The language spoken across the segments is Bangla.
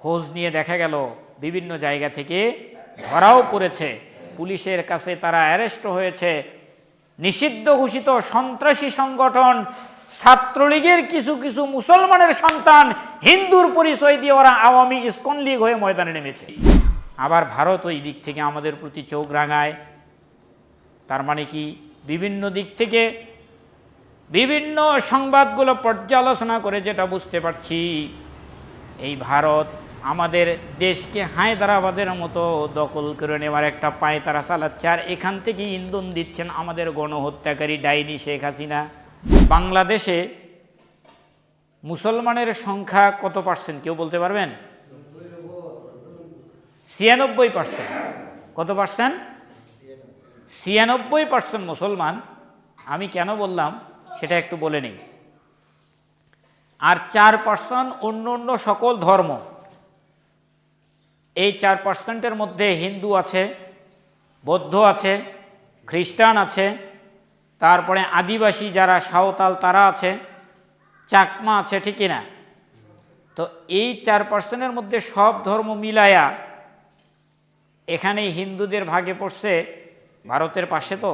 খোঁজ নিয়ে দেখা গেল বিভিন্ন জায়গা থেকে ধরাও পড়েছে, পুলিশের কাছে তারা অ্যারেস্ট হয়েছে। নিষিদ্ধ ঘোষিত সন্ত্রাসী সংগঠন ছাত্রলীগের কিছু কিছু মুসলমানের সন্তান হিন্দুর পরিচয় দিয়ে ওরা আওয়ামী ইসকন লীগ হয়ে ময়দানে নেমেছে। আবার ভারত ওই দিক থেকে আমাদের প্রতি চোখ রাঙায়। তার মানে কি, বিভিন্ন দিক থেকে বিভিন্ন সংবাদগুলো পর্যালোচনা করে যেটা বুঝতে পারছি, এই ভারত আমাদের দেশকে হায়দ্রাবাদের মতো দখল করে নেওয়ার একটা পায়তারা চালাচ্ছে, আর এখান থেকে ইন্ধন দিচ্ছেন আমাদের গণহত্যাকারী ডাইনি শেখ হাসিনা। বাংলাদেশে মুসলমানের সংখ্যা কত পার্সেন্ট কেউ বলতে পারবেন? 96%। কত পার্সেন্ট? 96% মুসলমান। আমি কেন বললাম সেটা একটু বলে নেই। আর 4% অন্য অন্য সকল ধর্ম। এই 4%-এর মধ্যে হিন্দু আছে, বৌদ্ধ আছে, খ্রিস্টান আছে, তারপরে আদিবাসী যারা সাঁওতাল তারা আছে, চাকমা আছে, ঠিক না? তো এই 4%-এর মধ্যে সব ধর্ম মিলায়া এখানে হিন্দুদের ভাগে পড়ছে ভারতের পাশে তো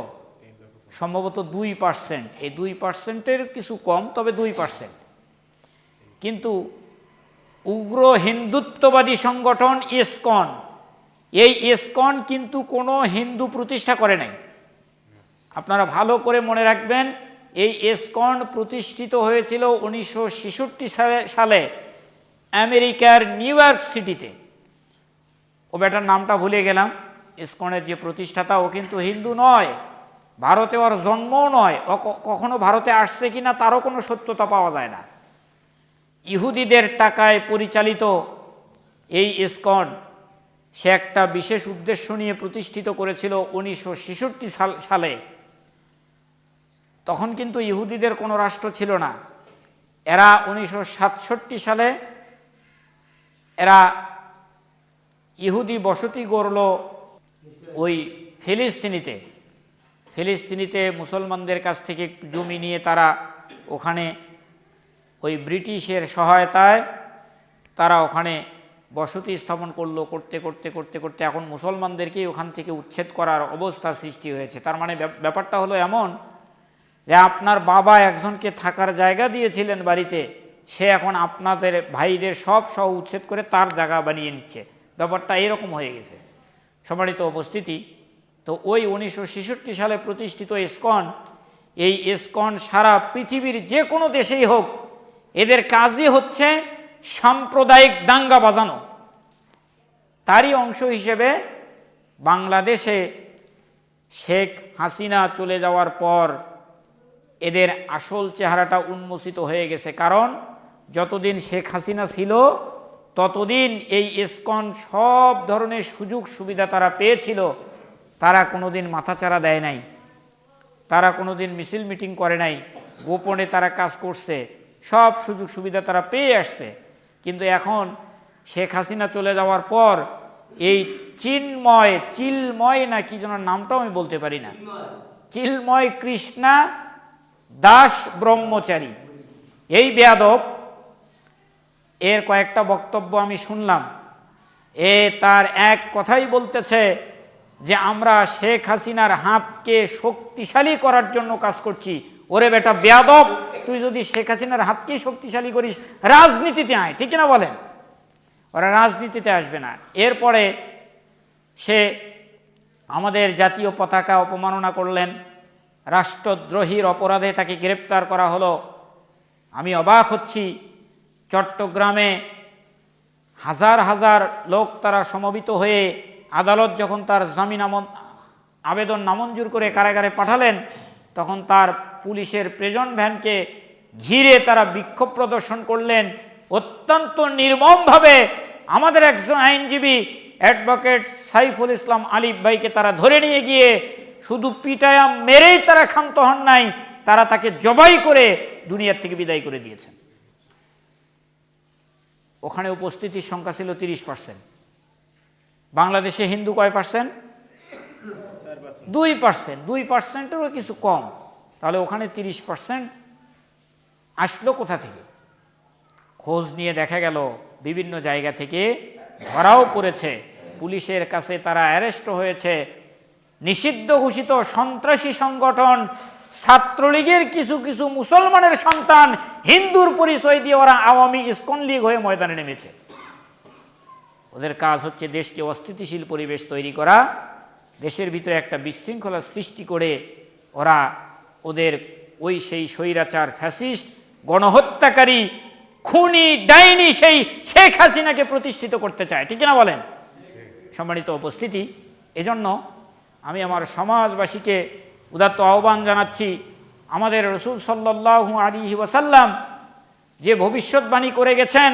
সম্ভবত 2%। এই 2%-এর কিছু কম, তবে 2%। কিন্তু উগ্র হিন্দুত্ববাদী সংগঠন ইসকন, এই ইসকন কিন্তু কোনো হিন্দু প্রতিষ্ঠা করে নাই। আপনারা ভালো করে মনে রাখবেন, এই ইসকন প্রতিষ্ঠিত হয়েছিল 1966 সালে আমেরিকার নিউ ইয়র্ক সিটিতে। ও বেটার নামটা ভুলে গেলাম। ইসকনের যে প্রতিষ্ঠাতা ও কিন্তু হিন্দু নয়, ভারতে ওর জন্মও নয়, ও কখনো ভারতে আসছে কিনা তারও কোনো সত্যতা পাওয়া যায় না। ইহুদিদের টাকায় পরিচালিত এই ইসকন সে একটা বিশেষ উদ্দেশ্য নিয়ে প্রতিষ্ঠিত করেছিল 1966 সালে। তখন কিন্তু ইহুদিদের কোনো রাষ্ট্র ছিল না। এরা 1967 সালে এরা ইহুদি বসতি গড়ল ওই ফিলিস্তিনিতে মুসলমানদের কাছ থেকে জমি নিয়ে তারা ওখানে ওই ব্রিটিশের সহায়তায় তারা ওখানে বসতি স্থাপন করলো। করতে করতে করতে করতে এখন মুসলমানদেরকেই ওখান থেকে উচ্ছেদ করার অবস্থা সৃষ্টি হয়েছে। তার মানে ব্যাপারটা হলো এমন যে আপনার বাবা একজনকে থাকার জায়গা দিয়েছিলেন বাড়িতে, সে এখন আপনাদের ভাইদের সব উচ্ছেদ করে তার জায়গা বানিয়ে নিচ্ছে। ব্যাপারটা এরকম হয়ে গেছে। সম্মানিত উপস্থিতি, তো ওই 1966 সালে প্রতিষ্ঠিত ইসকন, এই ইসকন সারা পৃথিবীর যে কোনো দেশেই হোক, এদের কাজই হচ্ছে সাম্প্রদায়িক দাঙ্গা বাজানো। তারই অংশ হিসেবে বাংলাদেশে শেখ হাসিনা চলে যাওয়ার পর এদের আসল চেহারাটা উন্মোচিত হয়ে গেছে। কারণ যতদিন শেখ হাসিনা ছিল ততদিন এই ইসকন সব ধরনের সুযোগ সুবিধা তারা পেয়েছিল। তারা কোনোদিন মাথাচাড়া দেয় নাই, তারা কোনোদিন মিছিল মিটিং করে নাই, গোপনে তারা কাজ করছে, সব সুযোগ সুবিধা তারা পেয়ে আসছে। কিন্তু এখন শেখ হাসিনা চলে যাওয়ার পর এই চিলময় না কি যেন নামটাও আমি বলতে পারি না, চিলময় কৃষ্ণা দাস ব্রহ্মচারী, এই বেয়াদব, এর কয়েকটা বক্তব্য আমি শুনলাম। তার এক কথাই বলতেছে যে আমরা শেখ হাসিনার হাতকে শক্তিশালী করার জন্য কাজ করছি। ওরে বেটা বেয়াদব, তুই যদি শেখ হাসিনার হাতকেই শক্তিশালী করিস, রাজনীতিতে আয়, ঠিক না বলেন? ওরা রাজনীতিতে আসবে না। এরপরে সে আমাদের জাতীয় পতাকা অপমাননা করলেন, রাষ্ট্রদ্রোহীর অপরাধে তাকে গ্রেপ্তার করা হলো। আমি অবাক হচ্ছি, চট্টগ্রামে হাজার হাজার লোক তারা সমবেত হয়ে আদালত যখন তার জামিন আবেদন নামঞ্জুর করে কারাগারে পাঠালেন, তখন তার পুলিশের প্রেজন ভ্যানকে ঘিরে তারা বিক্ষোভ প্রদর্শন করলেন। অত্যন্ত নির্মমভাবে আমাদের একজন আইনজীবী অ্যাডভোকেট সাইফুল ইসলাম আলিফ ভাইকে তারা ধরে নিয়ে গিয়ে শুধু পিটায়া মেরেই তারা ক্ষান্ত হন নাই, তারা তাকে জবাই করে দুনিয়ার থেকে বিদায় করে দিয়েছেন। ওখানে উপস্থিতির সংখ্যা ছিল 30%। বাংলাদেশে হিন্দু কয় পার্সেন্ট? 2%। 2%-এরও কিছু কম। তাহলে ওখানে 30% আসলো কোথা থেকে? খোঁজ নিয়ে দেখা গেল বিভিন্ন জায়গা থেকে ধরাও পড়েছে, পুলিশের কাছে তারা অ্যারেস্ট হয়েছে। নিষিদ্ধ ঘোষিত সন্ত্রাসী সংগঠন ছাত্রলীগের কিছু কিছু মুসলমানের সন্তান হিন্দুর পরিচয় দিয়ে ওরা আওয়ামী ইসকন লীগ হয়ে ময়দানে নেমেছে। ওদের কাজ হচ্ছে দেশকে অস্থিতিশীল পরিবেশ তৈরি করা, দেশের ভিতরে একটা বিশৃঙ্খলা সৃষ্টি করে ওরা ওদের ওই সেই স্বৈরাচার ফ্যাসিস্ট গণহত্যাকারী খুনি ডাইনি সেই শেখ হাসিনাকে প্রতিষ্ঠিত করতে চায়, ঠিক না বলেন? সম্মানিত উপস্থিতি, এজন্য আমি আমার সমাজবাসীকে উদাত্ত আহ্বান জানাচ্ছি, আমাদের রসুল সাল্লাল্লাহু আলাইহি ওয়াসাল্লাম যে ভবিষ্যৎবাণী করে গেছেন,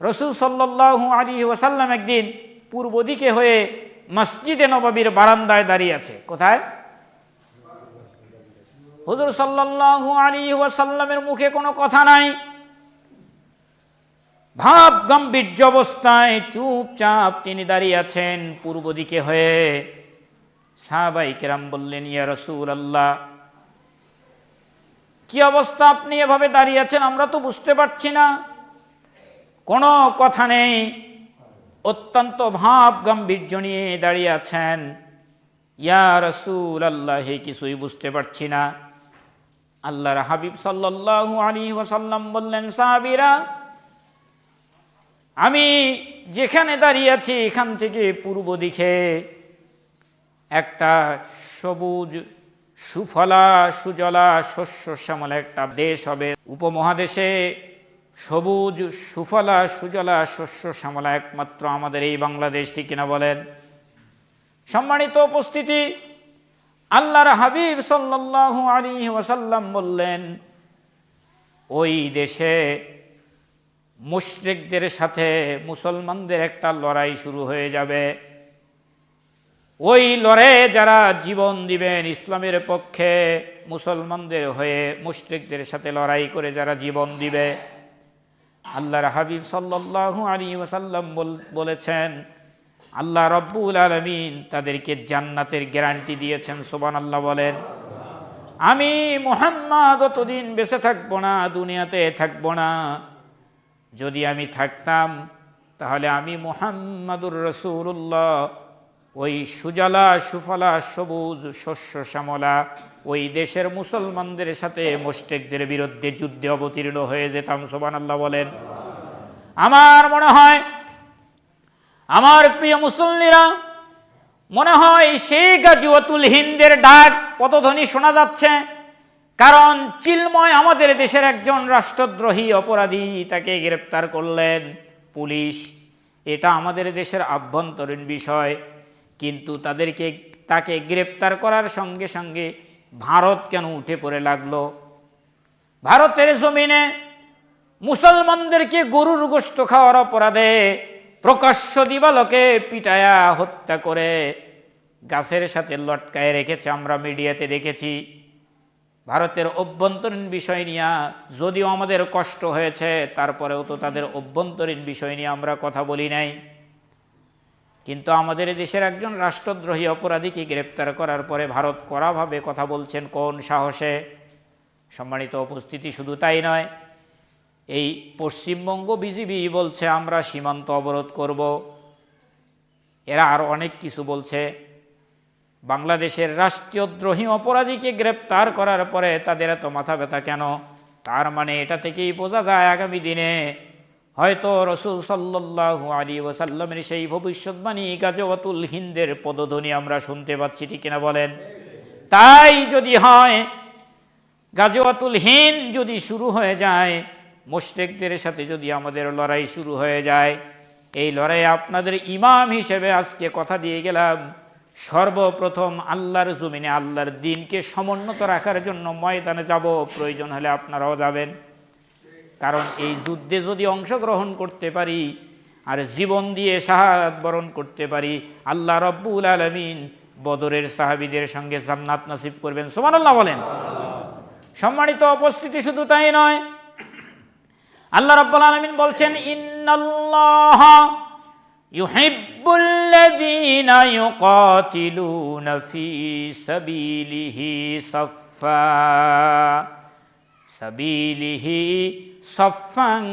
রসুল সাল্লাল্লাহু আলাইহি ওয়াসাল্লাম একদিন পূর্ব দিকে হয়ে মসজিদে নববীর বারান্দায় দাঁড়িয়ে আছে। কোথায়? হুজুর সাল্লাল্লাহু আলাইহি ওয়াসাল্লামের মুখে কোনো কথা নাই, ভাব গাম্ভীর্য অবস্থায় চুপচাপ তিনি দাঁড়িয়ে আছেন পূর্ব দিকে হয়ে। সাহাবায়ে কেরাম বললেন, ইয়া রাসূলুল্লাহ, কি অবস্থা, আপনি এভাবে দাঁড়িয়ে আছেন, আমরা তো বুঝতে পারছি না। কোনো কথা নেই, অত্যন্ত ভাব গাম্ভীর্য নিয়ে দাঁড়িয়ে আছেন। ইয়া রাসূলুল্লাহ, কিছুই বুঝতে পারছি না। আল্লাহর হাবিব সাল্লাল্লাহু আলাইহি ওয়াসাল্লাম বললেন, সাহাবীরা, আমি যেখানে দাঁড়িয়ে আছি এখান থেকে পূর্ব দিকে একটা সবুজ সুফলা সুজলা শস্য শ্যামলা একটা দেশ হবে। উপমহাদেশে সবুজ সুফলা সুজলা শস্য শ্যামলা একমাত্র আমাদের এই বাংলাদেশ, ঠিক কিনা বলেন? সম্মানিত উপস্থিতি, আল্লাহর হাবিব সাল্লাল্লাহু আলাইহি ওয়াসাল্লাম বললেন, ওই দেশে মুশরিকদের সাথে মুসলমানদের একটা লড়াই শুরু হয়ে যাবে। ওই লড়াইয়ে যারা জীবন দিবেন ইসলামের পক্ষে, মুসলমানদের হয়ে মুশরিকদের সাথে লড়াই করে যারা জীবন দিবে, আল্লাহর হাবিব সাল্লাল্লাহু আলাইহি ওয়াসাল্লাম বলেছেন, আল্লাহ রাব্বুল আলামিন তাদেরকে জান্নাতের গ্যারান্টি দিয়েছেন। সুবহানাল্লাহ বলেন। আমি মুহাম্মদ অতদিন বেঁচে থাকবো না, দুনিয়াতে থাকবো না। যদি আমি থাকতাম তাহলে আমি মুহাম্মাদুর রাসূলুল্লাহ ওই সুজলা সুফলা সবুজ শস্য শ্যামলা ওই দেশের মুসলমানদের সাথে মুশরিকদের বিরুদ্ধে যুদ্ধে অবতীর্ণ হয়ে যেতাম। সুবহানাল্লাহ বলেন। আমার মনে হয়, আমার প্রিয় মুসল্লিরা, মনে হয় সেই গাজওয়াতুল হিন্দের ডাক পদধ্বনি শোনা যাচ্ছে, কারণ চিলময় আমাদের দেশের একজন রাষ্ট্রদ্রোহী অপরাধী, তাকে গ্রেপ্তার করলেন পুলিশ। এটা আমাদের দেশের আভ্যন্তরীণ বিষয়, কিন্তু তাকে গ্রেপ্তার করার সঙ্গে সঙ্গে ভারত কেন উঠে পড়ে লাগলো? ভারতের জমিনে মুসলমানদেরকে গরুর গোশত খাওয়ার অপরাধে প্রকাশ্য দিবালোকে পিটায়া হত্যা করে গাছের সাথে লটকায় রেখেছে, আমরা মিডিয়াতে দেখেছি। ভারতের অভ্যন্তরীণ বিষয় নিয়ে যদিও আমাদের কষ্ট হয়েছে, তারপরেও তো তাদের অভ্যন্তরীণ বিষয় নিয়ে আমরা কথা বলি নাই। কিন্তু আমাদের দেশের একজন রাষ্ট্রদ্রোহী অপরাধীকে গ্রেপ্তার করার পরে ভারত কড়াভাবে কথা বলছেন, কোন সাহসে? সম্মানিত উপস্থিতি, শুধু তাই নয়, এই পশ্চিমবঙ্গ বিজিবি বলছে আমরা সীমান্ত অবরোধ করব। এরা আরও অনেক কিছু বলছে। বাংলাদেশের রাষ্ট্রদ্রোহী অপরাধীকে গ্রেপ্তার করার পরে তাদের এত মাথা ব্যথা কেন? তার মানে এটা থেকেই বোঝা যায় আগামী দিনে হয়তো রাসূল সাল্লাল্লাহু আলাইহি ওয়াসাল্লামের সেই ভবিষ্যৎবাণী গাজওয়াতুল হিন্দের পদধ্বনি আমরা শুনতে পাচ্ছি, ঠিক কিনা বলেন? তাই যদি হয়, গাজওয়াতুল হিন্দ যদি শুরু হয়ে যায়, মুশরিকদের সাথে যদি আমাদের লড়াই শুরু হয়ে যায়, এই লড়াইয়ে আপনাদের ইমাম হিসেবে আজকে কথা দিয়ে গেলাম, সর্বপ্রথম আল্লাহর জমিনে আল্লাহর দ্বীনকে সমুন্নত রাখার জন্য ময়দানে যাব, প্রয়োজন হলে আপনারাও যাবেন। কারণ এই যুদ্ধে যদি অংশগ্রহণ করতে পারি আর জীবন দিয়ে শাহাদাত বরণ করতে পারি, আল্লাহ রাব্বুল আলামিন বদরের সাহাবীদের সঙ্গে জান্নাত নসিব করবেন। সুবহানাল্লাহ বলেন। সম্মানিত উপস্থিতি, শুধু তাই নয়, আল্লাহ রাব্বুল আলামিন বলছেন, ইন্নাল্লাহা ইউহিব্বুল্লাযীনা ইউকাতিলুনা ফী সাবিলিহি সাফফা। সাবিলিহি সাফফান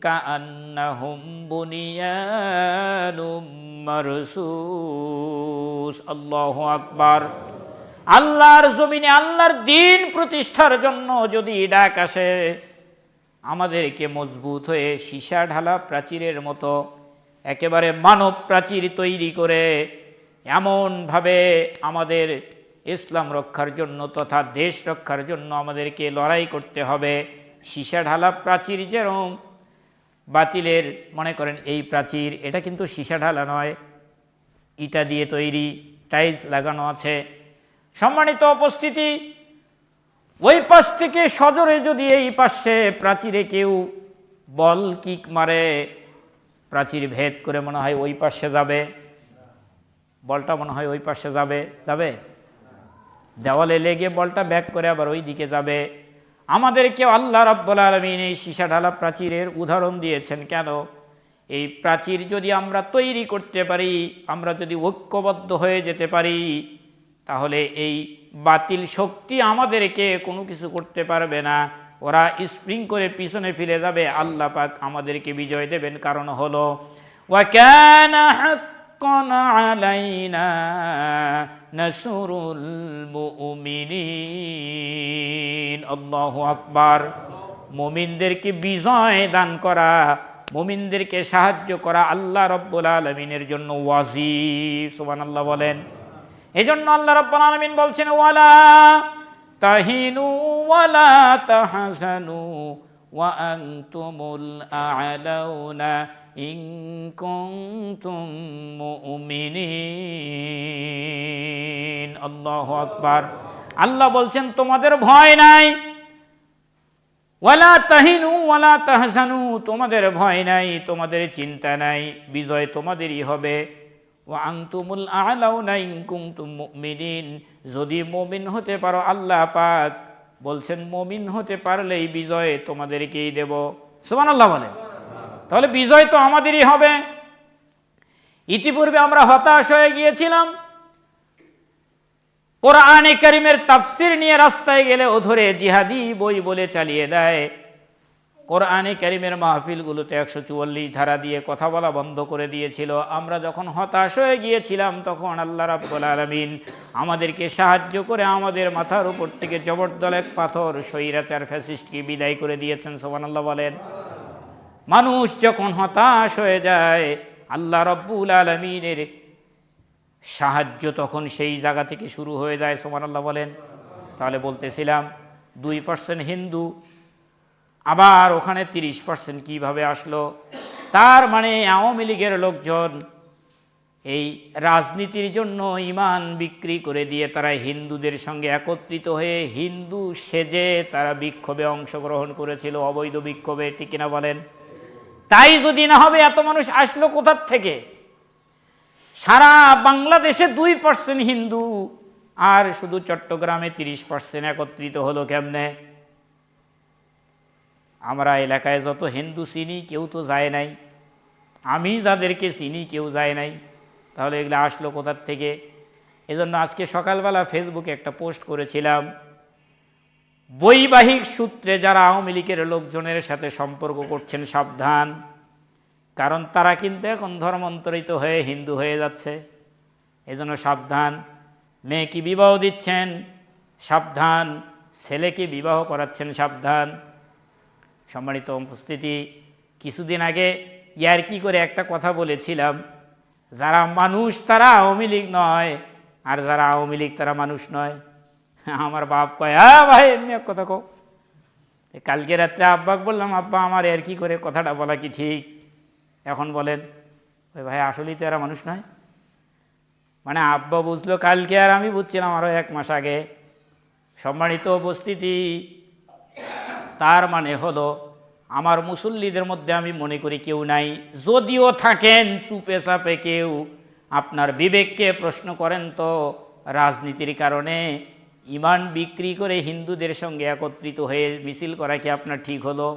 কাআন্নাহুম বুনিয়ানুম মারসুস। আল্লাহু আকবার। আল্লাহর জমিনে আল্লাহর দ্বীন প্রতিষ্ঠার জন্য যদি ডাক আসে, আমাদেরকে মজবুত হয়ে সীসা ঢালা প্রাচীরের মতো একেবারে মানব প্রাচীর তৈরি করে এমনভাবে আমাদের ইসলাম রক্ষার জন্য তথা দেশ রক্ষার জন্য আমাদেরকে লড়াই করতে হবে। সীসা ঢালা প্রাচীর যেরকম বাতিলের, মনে করেন এই প্রাচীর, এটা কিন্তু সীসা ঢালা নয়, ইটা দিয়ে তৈরি, টাইলস লাগানো আছে। সম্মানিত উপস্থিতি, ওই পাশ থেকে সজোরে যদি এই পাশে প্রাচীরে কেউ বল কিক মারে, প্রাচীর ভেদ করে মনে হয় ওই পাশে যাবে, বলটা মনে হয় ওই পাশে যাবে, দেওয়ালে লেগে বলটা ব্যাক করে আবার ওই দিকে যাবে। আমাদেরকে আল্লাহ রাব্বুল আলামিন এই সীসা ঢালা প্রাচীরের উদাহরণ দিয়েছেন কেন? এই প্রাচীর যদি আমরা তৈরি করতে পারি, আমরা যদি ঐক্যবদ্ধ হয়ে যেতে পারি, তাহলে এই বাতিল শক্তি আমাদেরকে কোনো কিছু করতে পারবে না। ওরা স্প্রিং করে পিছনে ফিরে যাবে, আল্লাহ পাক আমাদেরকে বিজয় দেবেন। কারণ হলো ওয়া কানা হাক্কান আলাইনা নাসরুল মুমিনিন। আল্লাহু আকবার। মুমিনদেরকে বিজয় দান করা, মুমিনদেরকে সাহায্য করা আল্লাহ রাব্বুল আলামিনের জন্য ওয়াজিব। সুবহানাল্লাহ বলেন। এজন্য আল্লাহ রাব্বুল আলামিন বলছেন ওয়ালা তাহিনু ওয়ালা তাহজানু ওয়া আনতুমুল আ'লাউনা ইন কুনতুম মুমিনিন। আল্লাহু আকবার। আল্লাহ বলছেন তোমাদের ভয় নাই, ওয়ালা তাহিনু ওয়ালা তাহজানু, তোমাদের ভয় নাই, তোমাদের চিন্তা নাই, বিজয় তোমাদেরই হবে। ওয়া আনতুমুল আ'লাউনা ইন কুনতুম মুমিনিন, যদি মুমিন হতে পারো, আল্লাহ পাক বলছেন মুমিন হতে পারলেই বিজয় তোমাদেরকেই দেব। সুবহানাল্লাহ বলেন। তাহলে বিজয় তো আমাদেরই হবে। ইতিপূর্বে আমরা হতাশ হয়ে গিয়েছিলাম, কোরআনে কারীমের তাফসীর নিয়ে রাস্তায় গেলে ও ধরে জিহাদি বই বলে চালিয়ে দেয়। কোরআনে কারীমের মাহফিলগুলোতে 144 ধারা দিয়ে কথা বলা বন্ধ করে দিয়েছিল। আমরা যখন হতাশ হয়ে গিয়েছিলাম, তখন আল্লাহ রাব্বুল আলামিন আমাদেরকে সাহায্য করে আমাদের মাথার উপর থেকে জবরদল এক পাথর স্বৈরাচার ফ্যাসিস্টকে বিদায় করে দিয়েছেন। সুবহানাল্লাহ বলেন। মানুষ যখন হতাশ হয়ে যায়, আল্লাহ রাব্বুল আলামিনের সাহায্য তখন সেই জায়গা থেকে শুরু হয়ে যায়। সুবহানাল্লাহ বলেন। তাহলে বলতেছিলাম 2% হিন্দু, আবার ওখানে 30% কিভাবে আসলো? তার মানে আওয়ামী লীগের লোকজন এই রাজনীতির জন্য ইমান বিক্রি করে দিয়ে তারা হিন্দুদের সঙ্গে একত্রিত হয়ে হিন্দু সেজে তারা বিক্ষোভে অংশগ্রহণ করেছিল, অবৈধ বিক্ষোভে, ঠিক কিনা বলেন? তাই যদি না হবে, এত মানুষ আসলো কোথার থেকে? সারা বাংলাদেশে 2% হিন্দু আর শুধু চট্টগ্রামে 30% একত্রিত হলো কেমনে? আমরা এলাকায় যত হিন্দু চিনি কেউ তো যায় নাই, আমি যাদেরকে চিনি কেউ যায় নাই, তাহলে এগুলো আসলো কোথার থেকে? এজন্য আজকে সকালবেলা ফেসবুকে একটা পোস্ট করেছিলাম, বৈবাহিক সূত্রে যারা আওয়ামী লীগের লোকজনের সাথে সম্পর্ক করছেন সাবধান, কারণ তারা কিন্তু এখন ধর্মান্তরিত হয়ে হিন্দু হয়ে যাচ্ছে। এজন্য সাবধান। মেয়েকে বিবাহ দিচ্ছেন সাবধান, ছেলেকে বিবাহ করাচ্ছেন সাবধান। সম্মানিত উপস্থিতি, কিছুদিন আগে ইয়ার্কি করে একটা কথা বলেছিলাম, যারা মানুষ তারা আওয়ামী লীগ নয়, আর যারা আওয়ামী লীগ তারা মানুষ নয়। আমার বাপ কয়, হ্যাঁ ভাই এমনি এক কথা কও। কালকে রাত্রে আব্বাকে বললাম, আব্বা আমার ইয়ার্কি করে কথাটা বলা কি ঠিক? এখন বলেন, ওই ভাই আসলেই তো এরা মানুষ নয়। মানে আব্বা বুঝলো কালকে, আর আমি বুঝছিলাম আরও 1 মাস আগে। সম্মানিত উপস্থিতি, তার মানে হলো আমার মুসল্লিদের মধ্যে আমি মনে করি কেউ নাই। যদিও থাকেন চুপে চাপে কেউ, আপনার বিবেককে প্রশ্ন করেন তো, রাজনীতির কারণে ইমান বিক্রি করে হিন্দুদের সঙ্গে একত্রিত হয়ে মিছিল করা কি আপনার ঠিক হলো?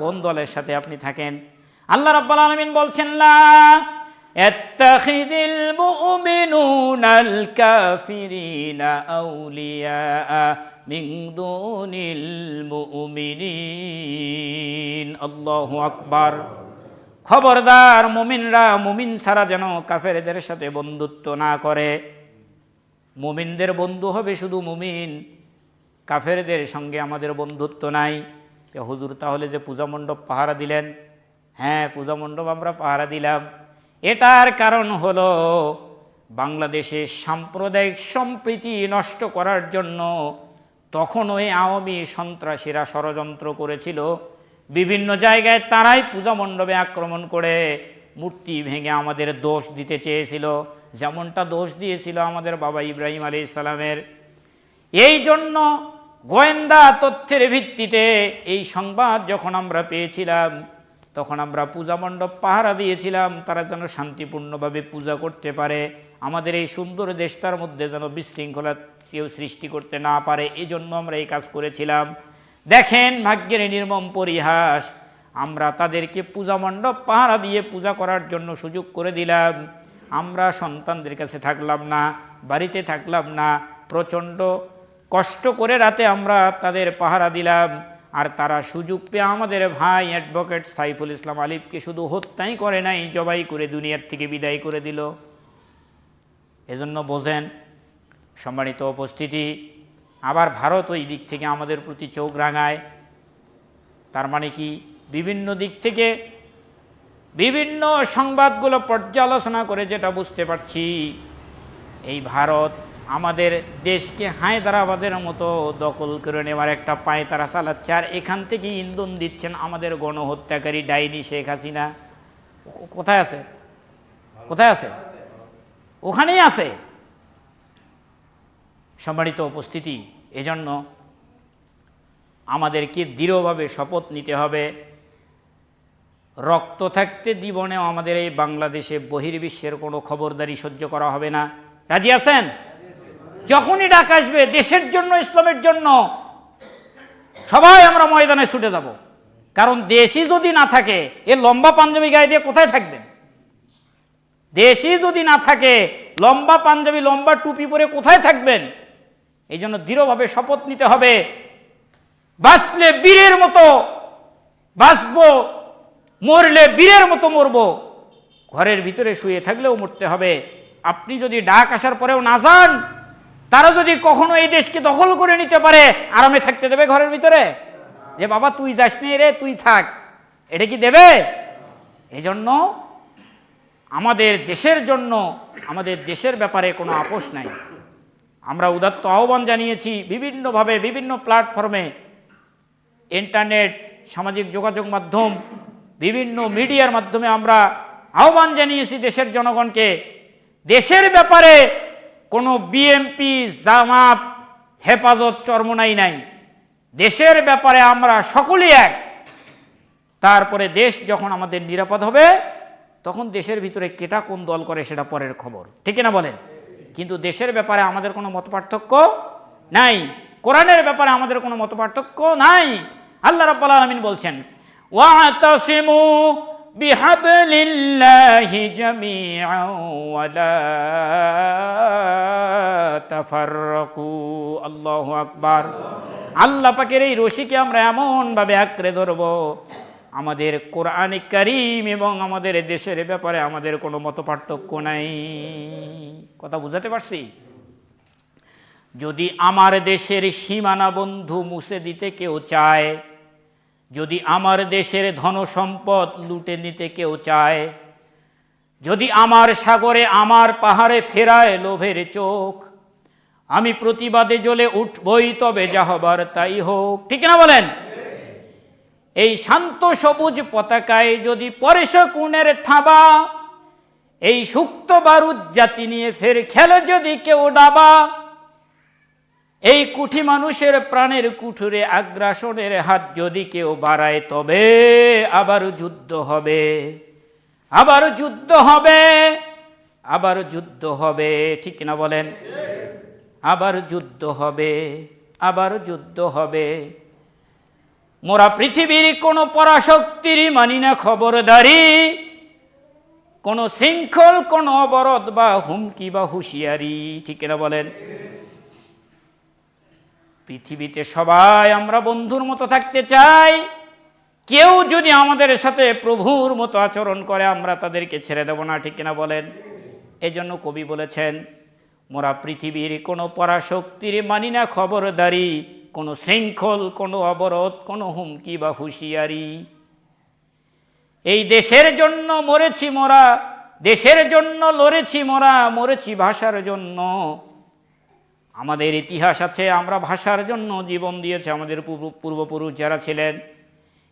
কোন দলের সাথে আপনি থাকেন? আল্লাহ রাব্বুল আলামিন বলছেন লা ইত্তাখিযিল মুমিনুনাল কাফিরিনা আউলিয়া মিন দুনিল মুমিনিন। আল্লাহু আকবার। খবরদার, মুমিনরা মুমিন ছাড়া যেন কাফেরদের সাথে বন্ধুত্ব না করে। মুমিনদের বন্ধু হবে শুধু মুমিন, কাফেরদের সঙ্গে আমাদের বন্ধুত্ব নাই। হুজুর তাহলে যে পূজা মণ্ডপ পাহারা দিলেন? হ্যাঁ, পূজা মণ্ডপ আমরা পাহারা দিলাম। এটার কারণ হলো বাংলাদেশে সাম্প্রদায়িক সম্প্রীতি নষ্ট করার জন্য তখন ওই আওয়ামী সন্ত্রাসীরা ষড়যন্ত্র করেছিল। বিভিন্ন জায়গায় তারাই পূজা মণ্ডপে আক্রমণ করে মূর্তি ভেঙে আমাদের দোষ দিতে চেয়েছিল, যেমনটা দোষ দিয়েছিল আমাদের বাবা ইব্রাহিম আলাইহিস সালামের। এই জন্য গোয়েন্দা তথ্যের ভিত্তিতে এই সংবাদ যখন আমরা পেয়েছিলাম, তখন আমরা পূজা মণ্ডপ পাহারা দিয়েছিলাম, তারা যেন শান্তিপূর্ণভাবে পূজা করতে পারে, আমাদের এই সুন্দর দেশটার মধ্যে যেন বিশৃঙ্খলা কেউ সৃষ্টি করতে না পারে, এই জন্য আমরা এই কাজ করেছিলাম। দেখেন ভাগ্যের নির্মম পরিহাস, আমরা তাদেরকে পূজা মণ্ডপ পাহারা দিয়ে পূজা করার জন্য সুযোগ করে দিলাম। আমরা সন্তানদের কাছে থাকলাম না, বাড়িতে থাকলাম না, প্রচণ্ড কষ্ট করে রাতে আমরা তাদের পাহারা দিলাম। আর তারা সুযোগ পেয়ে আমাদের ভাই অ্যাডভোকেট সাইফুল ইসলাম আলিফকে শুধু হত্যাই করে নাই, জবাই করে দুনিয়ার থেকে বিদায় করে দিল। এজন্য বোঝেন সম্মানিত উপস্থিতি, আবার ভারত ওই দিক থেকে আমাদের প্রতি চোখ রাঙায়। তার মানে কি, বিভিন্ন দিক থেকে বিভিন্ন সংবাদগুলো পর্যালোচনা করে যেটা বুঝতে পারছি, এই ভারত আমাদের দেশকে হায়দ্রাবাদের মতো দখল করে নেওয়ার একটা পায়তারা চালাচ্ছে। আর এখান থেকে ইন্ধন দিচ্ছেন আমাদের গণহত্যাকারী ডাইনি শেখ হাসিনা। কোথায় আছে? কোথায় আছে? ওখানেই আছে। সম্মানিত উপস্থিতি, এজন্য আমাদেরকে দৃঢ়ভাবে শপথ নিতে হবে, রক্ত থাকতে জীবনেও আমাদের এই বাংলাদেশে বহির্বিশ্বের কোনো খবরদারি সহ্য করা হবে না। রাজি আছেন? যখনই ডাক আসবে দেশের জন্য, ইসলামের জন্য, সবাই আমরা ময়দানে ছুটে যাব। কারণ দেশই যদি না থাকে, এ লম্বা পাঞ্জাবি গায়ে দিয়ে কোথায় থাকবেন? দেশই যদি না থাকে, লম্বা পাঞ্জাবি লম্বা টুপি পরে কোথায় থাকবেন? এই জন্য দৃঢ়ভাবে শপথ নিতে হবে, বাঁচলে বীরের মতো বাঁচবো, মরলে বীরের মতো মরব। ঘরের ভিতরে শুয়ে থাকলেও মরতে হবে। আপনি যদি ডাক আসার পরেও না যান, তারা যদি কখনো এই দেশকে দখল করে নিতে পারে, আরামে থাকতে দেবে ঘরের ভিতরে? যে বাবা তুই যাস নি রে, তুই থাক, এটা কি দেবে? এজন্য আমাদের দেশের জন্য, আমাদের দেশের ব্যাপারে কোনো আপোষ নাই। আমরা উদাত্ত আহ্বান জানিয়েছি বিভিন্নভাবে, বিভিন্ন প্ল্যাটফর্মে, ইন্টারনেট, সামাজিক যোগাযোগ মাধ্যম, বিভিন্ন মিডিয়ার মাধ্যমে আমরা আহ্বান জানিয়েছি দেশের জনগণকে, দেশের ব্যাপারে কোনো বিএমপি, জামাত, হেফাজত, চরমোনাই নাই। দেশের ব্যাপারে আমরা সকলেই এক। তারপরে দেশ যখন আমাদের নিরাপদ হবে, তখন দেশের ভিতরে কেটা কোন দল করে সেটা পরের খবর, ঠিক না বলেন? কিন্তু দেশের ব্যাপারে আমাদের কোনো মতপার্থক্য নাই, কোরআনের ব্যাপারে আমাদের কোনো মতপার্থক্য নাই। আল্লাহ রাব্বুল আলামিন বলছেন, ওয়াতাসিমু বিহাবলিল্লাহি জামিআন ওয়া লা তাফাররাকু। আল্লাহু আকবার। আল্লাহ পাকের এই রশিকে আমরা এমনভাবে আঁকড়ে ধরব, আমাদের কোরআন কারীম এবং আমাদের দেশের ব্যাপারে আমাদের কোনো মতপার্থক্য নাই। কথা বুঝাতে পারছি? যদি আমার দেশের সীমানা বন্ধু মুছে দিতে কেউ চায়, যদি আমার দেশের ধন সম্পদ লুটে নিতে কেউ চায়, যদি আমার সাগরে, আমার পাহাড়ে ফেরায় লোভের চোখ, আমি প্রতিবাদে জ্বলে উঠবই, তবে যা হবার তাই হোক। ঠিক না বলেন? এই শান্ত সবুজ পতাকায় যদি পরে শকুনের থাবা, এই সুক্ত বারুদ জাতি নিয়ে ফের খেলে যদি কেউ ডাবা, এই কুঠি মানুষের প্রাণের কুঠুরে আগ্রাসনের হাত যদি কেউ বাড়ায়, তবে আবার যুদ্ধ হবে, আবার যুদ্ধ হবে, আবার যুদ্ধ হবে। ঠিক না বলেন? আবার যুদ্ধ হবে, আবার যুদ্ধ হবে। মোরা পৃথিবীর কোনো পরাশক্তিরই মানি না খবরদারি, কোনো শৃঙ্খল, কোনো অবরোধ বা হুমকি বা হুঁশিয়ারি, ঠিক না বলেন? পৃথিবীতে সবাই আমরা বন্ধুর মতো থাকতে চাই। কেউ যদি আমাদের সাথে প্রভুর মতো আচরণ করে আমরা তাদেরকে ছেড়ে দেব না, ঠিক না বলেন? এজন্য কবি বলেছেন, মোরা পৃথিবীর কোনো পরাশক্তির মানি না খবরদারি, কোনো শৃঙ্খল, কোনো অবরোধ, কোনো হুমকি বা হুঁশিয়ারি। এই দেশের জন্য মরেছি মোরা, দেশের জন্য লড়েছি মোরা, মরেছি ভাষার জন্য। আমাদের ইতিহাস আছে, আমরা ভাষার জন্য জীবন দিয়েছি আমাদের পূর্বপুরুষ যারা ছিলেন।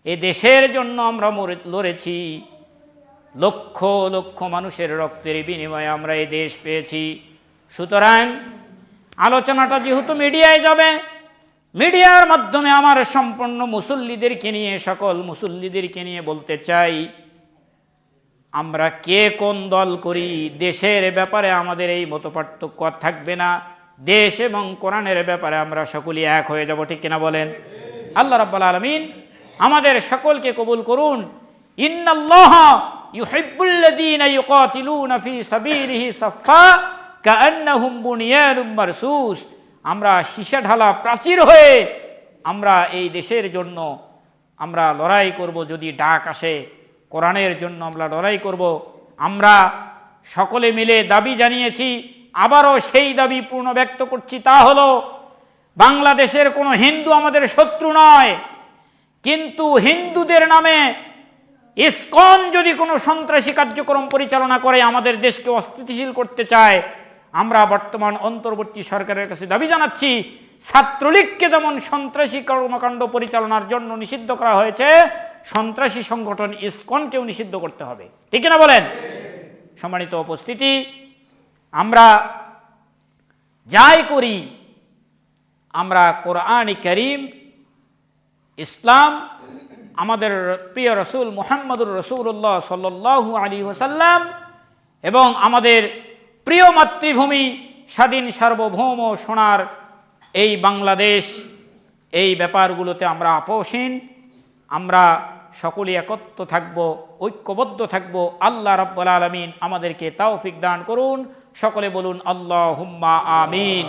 এ দেশের জন্য আমরা লড়েছি, লক্ষ লক্ষ মানুষের রক্তের বিনিময়ে আমরা এই দেশ পেয়েছি। সুতরাং আলোচনাটা যেহেতু মিডিয়ায় যাবে, মিডিয়ার মাধ্যমে আমার সম্পূর্ণ মুসল্লিদেরকে নিয়ে, সকল মুসল্লিদেরকে নিয়ে বলতে চাই, আমরা কে কোন দল করি দেশের ব্যাপারে আমাদের এই মতপার্থক্য থাকবে না। দেশ এবং কোরআনের ব্যাপারে আমরা সকলেই এক হয়ে যাব, ঠিক কিনা বলেন? আল্লাহ রাব্বুল আলামিন আমাদের সকলকে কবুল করুন। ইন্নাল্লাহা ইউহিব্বুল্লাযীনা ইউকাতিলুনা ফী সাবিলিহি সাফফা কাআন্নাহুম বুনিয়ানুম মারসুস। আমরা সীসা ঢালা প্রাচীর হয়ে আমরা এই দেশের জন্য আমরা লড়াই করব। যদি ডাক আসে কোরআনের জন্য আমরা লড়াই করব। আমরা সকলে মিলে দাবি জানিয়েছি, আবারও সেই দাবি পূর্ণ ব্যক্ত করছি, তা হলো বাংলাদেশের কোনো হিন্দু আমাদের শত্রু নয়, কিন্তু হিন্দুদের নামে ইসকন যদি কোনো সন্ত্রাসী কার্যক্রম পরিচালনা করে, আমাদের দেশকে অস্থিতিশীল করতে চায়, আমরা বর্তমান অন্তর্বর্তী সরকারের কাছে দাবি জানাচ্ছি, ছাত্রলীগকে যেমন সন্ত্রাসী কর্মকাণ্ড পরিচালনার জন্য নিষিদ্ধ করা হয়েছে, সন্ত্রাসী সংগঠন ইসকনকেও নিষিদ্ধ করতে হবে, ঠিক না বলেন? সম্মানিত উপস্থিতি, আমরা যাই করি, আমরা কোরআন কারীম, ইসলাম, আমাদের প্রিয় রসুল মুহাম্মদুর রাসূলুল্লাহ সাল্লাল্লাহু আলাইহি ওয়াসাল্লাম এবং আমাদের প্রিয় মাতৃভূমি স্বাধীন সার্বভৌম সোনার এই বাংলাদেশ, এই ব্যাপারগুলোতে আমরা আপোষহীন। আমরা সকলে একত্র থাকব, ঐক্যবদ্ধ থাকব। আল্লাহ রাব্বুল আলামিন আমাদেরকে তৌফিক দান করুন। সকলে বলুন আল্লাহুম্মা আমিন।